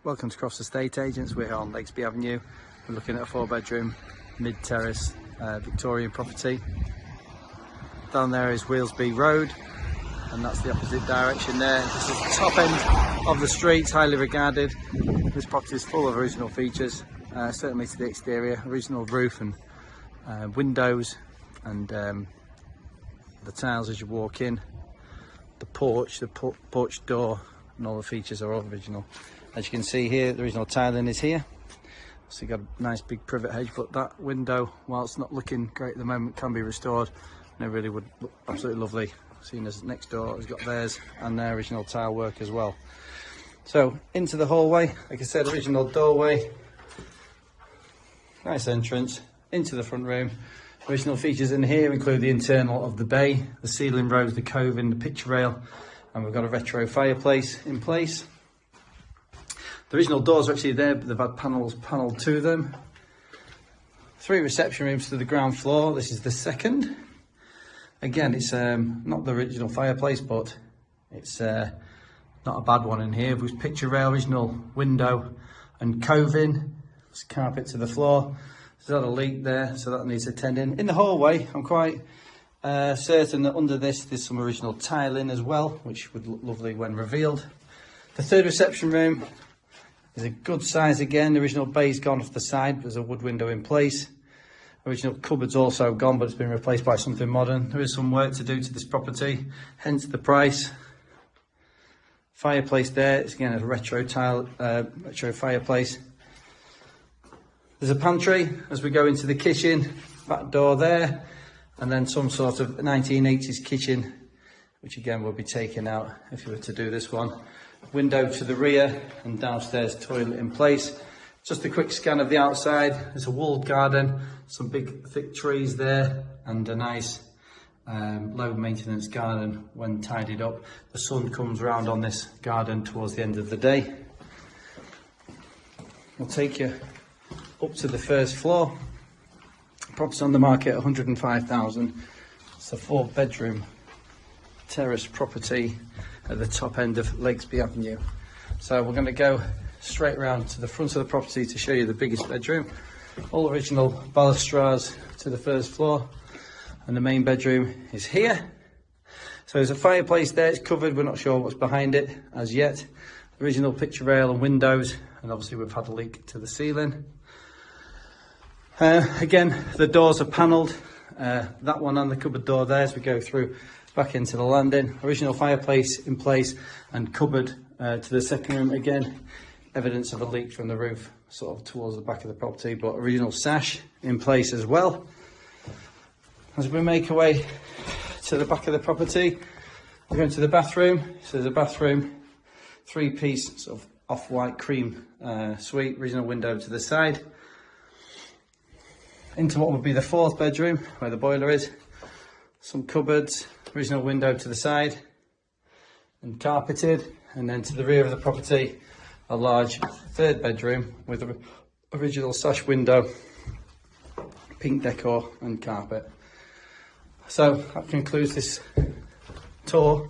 Welcome to Crofts Estate Agents. We're here on Legsby Avenue. We're looking at a 4-bedroom mid-terrace Victorian property. Down there is Weelsby Road, and that's the opposite direction there. This is the top end of the street, highly regarded. This property is full of original features, certainly to the exterior, original roof and windows, and the tiles as you walk in, the porch door, and all the features are all original. As you can see here, the original tiling is here. So you've got a nice big privet hedge, but that window, while it's not looking great at the moment, can be restored, and it really would look absolutely lovely, seeing as next door has got theirs and their original tile work as well. So into the hallway, like I said, original doorway, nice entrance into the front room. Original features in here include the internal of the bay, the ceiling rose, the coving, the picture rail, and we've got a retro fireplace in place. The original doors are actually there, but they've had panels panelled to them. 3 reception rooms to the ground floor. This is the second. Again, it's not the original fireplace, but it's not a bad one in here. With picture rail, original window and coving. There's carpet to the floor. There's not a leak there, so that needs attending. In the hallway, I'm quite certain that under this there's some original tiling as well, which would look lovely when revealed. The third reception room is a good size again. The original bay's gone off the side. There's a wood window in place. Original cupboard's also gone, but it's been replaced by something modern. There is some work to do to this property, hence the price. Fireplace there. It's again a retro fireplace. There's a pantry as we go into the kitchen. Back door there, and then some sort of 1980s kitchen, which again will be taken out if you were to do this one. Window to the rear, and downstairs toilet in place. Just a quick scan of the outside. There's a walled garden, some big thick trees there, and a nice low maintenance garden when tidied up. The sun comes round on this garden towards the end of the day. We'll take you up to the first floor. Property's on the market at 105,000. It's a 4-bedroom terrace property at the top end of Legsby Avenue. So we're going to go straight around to the front of the property to show you the biggest bedroom. All original balustrades to the first floor, and the main bedroom is here. So there's a fireplace there, it's covered, we're not sure what's behind it as yet. Original picture rail and windows, and obviously we've had a leak to the ceiling. Again, the doors are panelled, that one and the cupboard door there as we go through back into the landing. Original fireplace in place, and cupboard to the second room. Again, evidence of a leak from the roof sort of towards the back of the property, but original sash in place as well. As we make our way to the back of the property, we're going to the bathroom. So there's a bathroom, 3-piece sort of off-white cream suite, original window to the side. Into what would be the 4th bedroom, where the boiler is. Some cupboards, original window to the side and carpeted, and then to the rear of the property a large 3rd bedroom with an original sash window, pink decor and carpet. So that concludes this tour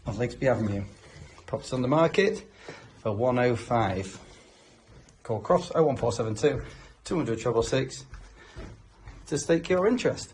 of Legsby Avenue. Property's on the market for 105. Call Crofts 01472 200 666 to stake your interest.